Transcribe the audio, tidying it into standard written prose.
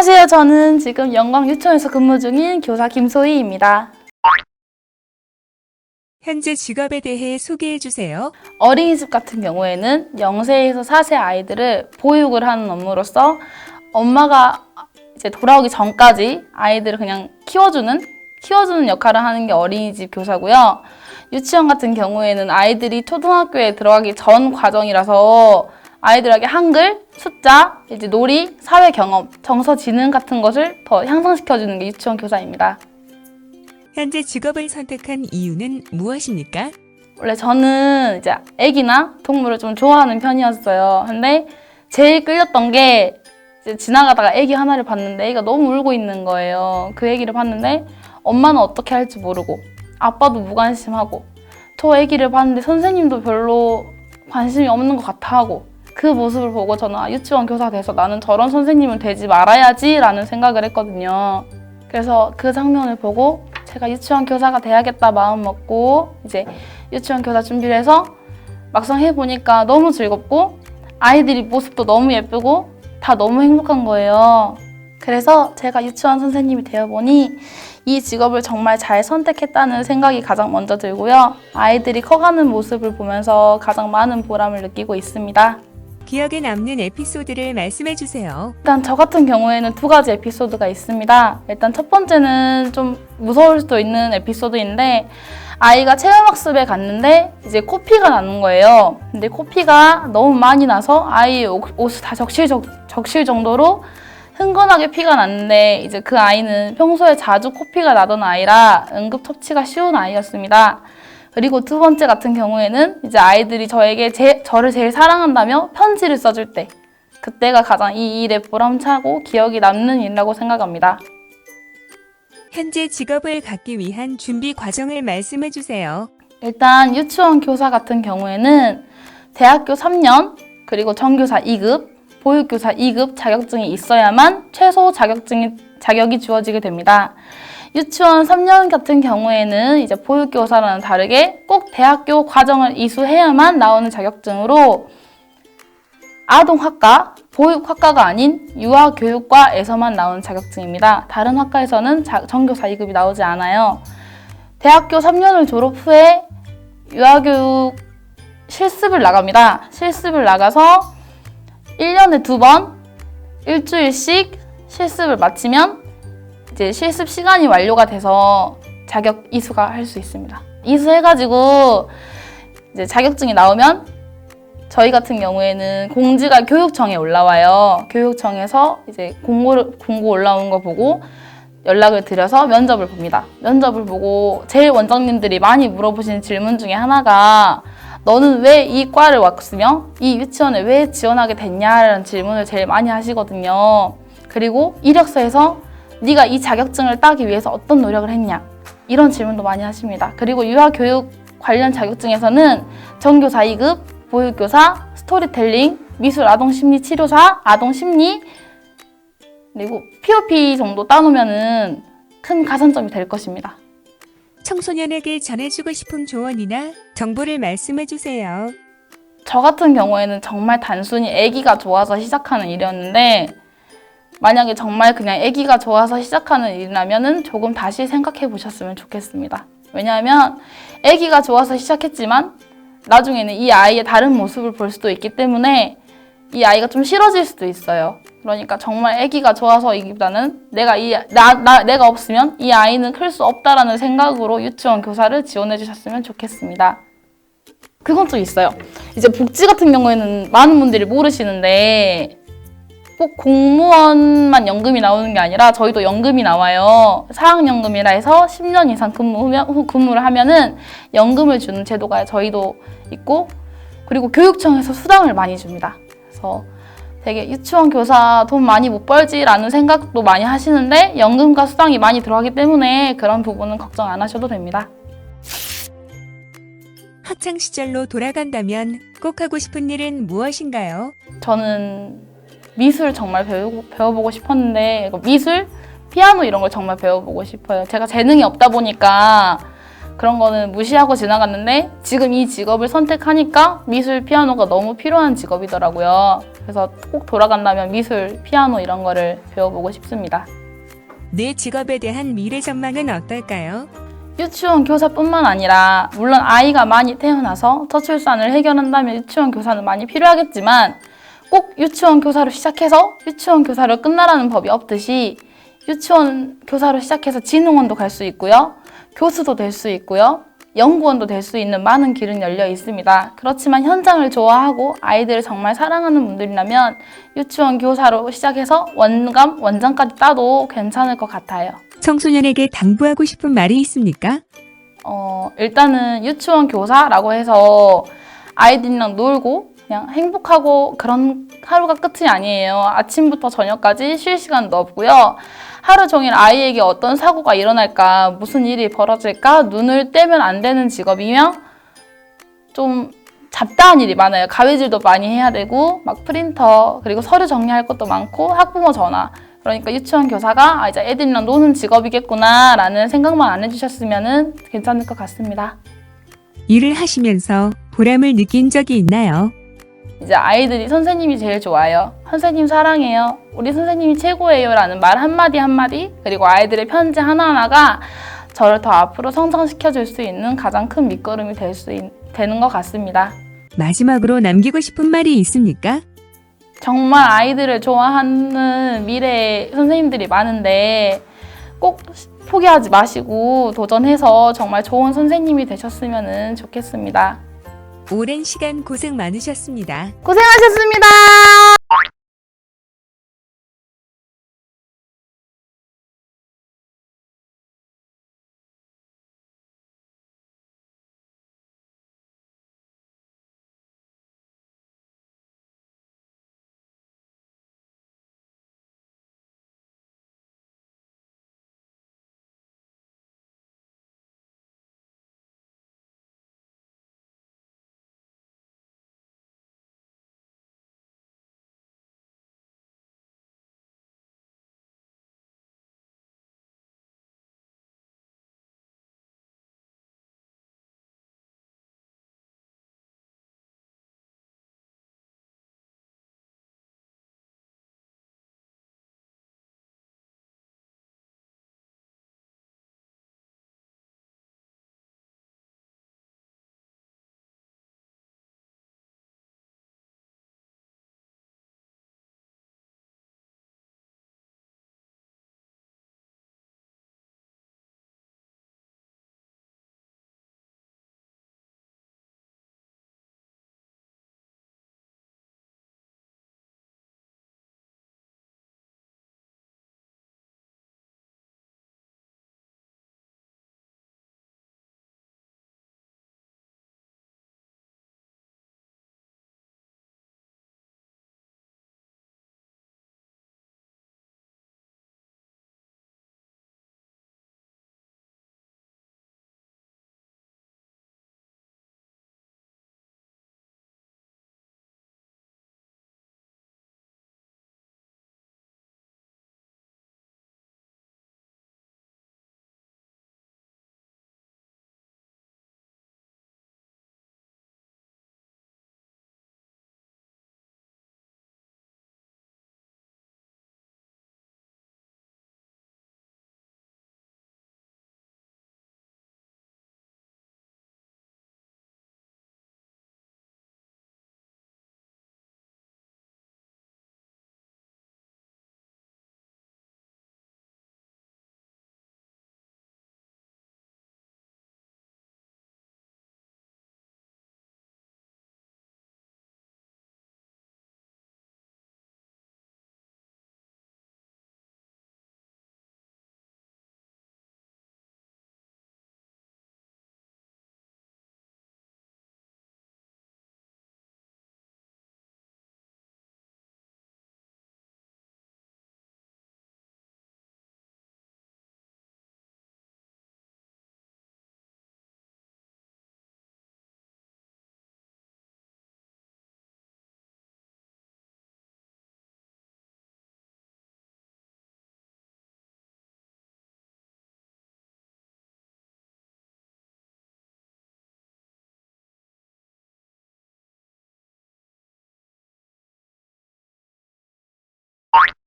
안녕하세요. 저는 지금 영광유치원에서 근무 중인 교사 김소희입니다. 현재 직업에 대해 소개해 주세요. 어린이집 같은 경우에는 0세에서 4세 아이들을 보육을 하는 업무로서 엄마가 이제 돌아오기 전까지 아이들을 그냥 키워주는 역할을 하는 게 어린이집 교사고요. 유치원 같은 경우에는 아이들이 초등학교에 들어가기 전 과정이라서 아이들에게 한글, 숫자, 이제 놀이, 사회 경험, 정서 지능 같은 것을 더 향상시켜주는 게 유치원 교사입니다. 현재 직업을 선택한 이유는 무엇입니까? 원래 저는 이제 애기나 동물을 좀 좋아하는 편이었어요. 근데 제일 끌렸던 게 이제 지나가다가 애기 하나를 봤는데 애기가 너무 울고 있는 거예요. 그 애기를 봤는데 엄마는 어떻게 할지 모르고 아빠도 무관심하고 저 애기를 봤는데 선생님도 별로 관심이 없는 것 같아 하고 그 모습을 보고 저는 유치원 교사가 돼서 나는 저런 선생님은 되지 말아야지 라는 생각을 했거든요. 그래서 그 장면을 보고 제가 유치원 교사가 돼야겠다 마음 먹고 이제 유치원 교사 준비를 해서 막상 해보니까 너무 즐겁고 아이들이 모습도 너무 예쁘고 다 너무 행복한 거예요. 그래서 제가 유치원 선생님이 되어보니 이 직업을 정말 잘 선택했다는 생각이 가장 먼저 들고요. 아이들이 커가는 모습을 보면서 가장 많은 보람을 느끼고 있습니다. 기억에 남는 에피소드를 말씀해 주세요. 일단 저 같은 경우에는 두 가지 에피소드가 있습니다. 일단 첫 번째는 좀 무서울 수도 있는 에피소드인데 아이가 체험학습에 갔는데 이제 코피가 나는 거예요. 근데 코피가 너무 많이 나서 아이의 옷이 다 적실 정도로 흥건하게 피가 났는데 이제 그 아이는 평소에 자주 코피가 나던 아이라 응급 처치가 쉬운 아이였습니다. 그리고 두 번째 같은 경우에는 이제 아이들이 저를 제일 사랑한다며 편지를 써줄 때 그때가 가장 이 일에 보람차고 기억이 남는 일이라고 생각합니다. 현재 직업을 갖기 위한 준비 과정을 말씀해 주세요. 일단 유치원 교사 같은 경우에는 대학교 3년 그리고 전교사 2급, 보육교사 2급 자격증이 있어야만 최소 자격이 주어지게 됩니다. 유치원 3년 같은 경우에는 이제 보육교사랑은 다르게 꼭 대학교 과정을 이수해야만 나오는 자격증으로 아동학과, 보육학과가 아닌 유아교육과에서만 나오는 자격증입니다. 다른 학과에서는 전교사 2급이 나오지 않아요. 대학교 3년을 졸업 후에 유아교육 실습을 나갑니다. 실습을 나가서 1년에 2번, 일주일씩 실습을 마치면 이제 실습 시간이 완료가 돼서 자격 이수가 할 수 있습니다. 이수해가지고 이제 자격증이 나오면 저희 같은 경우에는 공지가 교육청에 올라와요. 교육청에서 이제 공고 올라온 거 보고 연락을 드려서 면접을 봅니다. 면접을 보고 제일 원장님들이 많이 물어보시는 질문 중에 하나가 너는 왜 이 과를 왔으며 이 유치원에 왜 지원하게 됐냐라는 질문을 제일 많이 하시거든요. 그리고 이력서에서 네가 이 자격증을 따기 위해서 어떤 노력을 했냐 이런 질문도 많이 하십니다. 그리고 유아교육 관련 자격증에서는 전교사 2급, 보육교사, 스토리텔링, 미술 아동심리 치료사, 아동심리 그리고 POP 정도 따놓으면 큰 가산점이 될 것입니다. 청소년에게 전해주고 싶은 조언이나 정보를 말씀해 주세요. 저 같은 경우에는 정말 단순히 아기가 좋아서 시작하는 일이었는데 만약에 정말 그냥 아기가 좋아서 시작하는 일이라면 조금 다시 생각해 보셨으면 좋겠습니다. 왜냐하면 아기가 좋아서 시작했지만 나중에는 이 아이의 다른 모습을 볼 수도 있기 때문에 이 아이가 좀 싫어질 수도 있어요. 그러니까 정말 아기가 좋아서이기보다는 내가 없으면 이 아이는 클 수 없다라는 생각으로 유치원 교사를 지원해 주셨으면 좋겠습니다. 그건 좀 있어요. 이제 복지 같은 경우에는 많은 분들이 모르시는데 꼭 공무원만 연금이 나오는 게 아니라 저희도 연금이 나와요. 사학연금이라 해서 10년 이상 근무를 하면은 연금을 주는 제도가 저희도 있고 그리고 교육청에서 수당을 많이 줍니다. 그래서 되게 유치원 교사 돈 많이 못 벌지라는 생각도 많이 하시는데 연금과 수당이 많이 들어가기 때문에 그런 부분은 걱정 안 하셔도 됩니다. 학창 시절로 돌아간다면 꼭 하고 싶은 일은 무엇인가요? 저는 미술 정말 배워보고 싶었는데 미술, 피아노 이런 걸 정말 배워보고 싶어요. 제가 재능이 없다 보니까 그런 거는 무시하고 지나갔는데 지금 이 직업을 선택하니까 미술, 피아노가 너무 필요한 직업이더라고요. 그래서 꼭 돌아간다면 미술, 피아노 이런 거를 배워보고 싶습니다. 내 직업에 대한 미래 전망은 어떨까요? 유치원 교사뿐만 아니라 물론 아이가 많이 태어나서 저출산을 해결한다면 유치원 교사는 많이 필요하겠지만 꼭 유치원 교사로 시작해서 유치원 교사로 끝나라는 법이 없듯이 유치원 교사로 시작해서 진흥원도 갈 수 있고요. 교수도 될 수 있고요. 연구원도 될 수 있는 많은 길은 열려 있습니다. 그렇지만 현장을 좋아하고 아이들을 정말 사랑하는 분들이라면 유치원 교사로 시작해서 원감, 원장까지 따도 괜찮을 것 같아요. 청소년에게 당부하고 싶은 말이 있습니까? 일단은 유치원 교사라고 해서 아이들이랑 놀고 그냥 행복하고 그런 하루가 끝이 아니에요. 아침부터 저녁까지 쉴 시간도 없고요. 하루 종일 아이에게 어떤 사고가 일어날까, 무슨 일이 벌어질까 눈을 떼면 안 되는 직업이며 좀 잡다한 일이 많아요. 가위질도 많이 해야 되고 막 프린터 그리고 서류 정리할 것도 많고 학부모 전화. 그러니까 유치원 교사가 이제 애들이랑 노는 직업이겠구나 라는 생각만 안 해주셨으면 괜찮을 것 같습니다. 일을 하시면서 보람을 느낀 적이 있나요? 이제 아이들이 선생님이 제일 좋아요. 선생님 사랑해요. 우리 선생님이 최고예요. 라는 말 한마디 한마디 그리고 아이들의 편지 하나하나가 저를 더 앞으로 성장시켜줄 수 있는 가장 큰 밑거름이 되는 것 같습니다. 마지막으로 남기고 싶은 말이 있습니까? 정말 아이들을 좋아하는 미래 선생님들이 많은데 꼭 포기하지 마시고 도전해서 정말 좋은 선생님이 되셨으면 좋겠습니다. 오랜 시간 고생 많으셨습니다. 고생하셨습니다.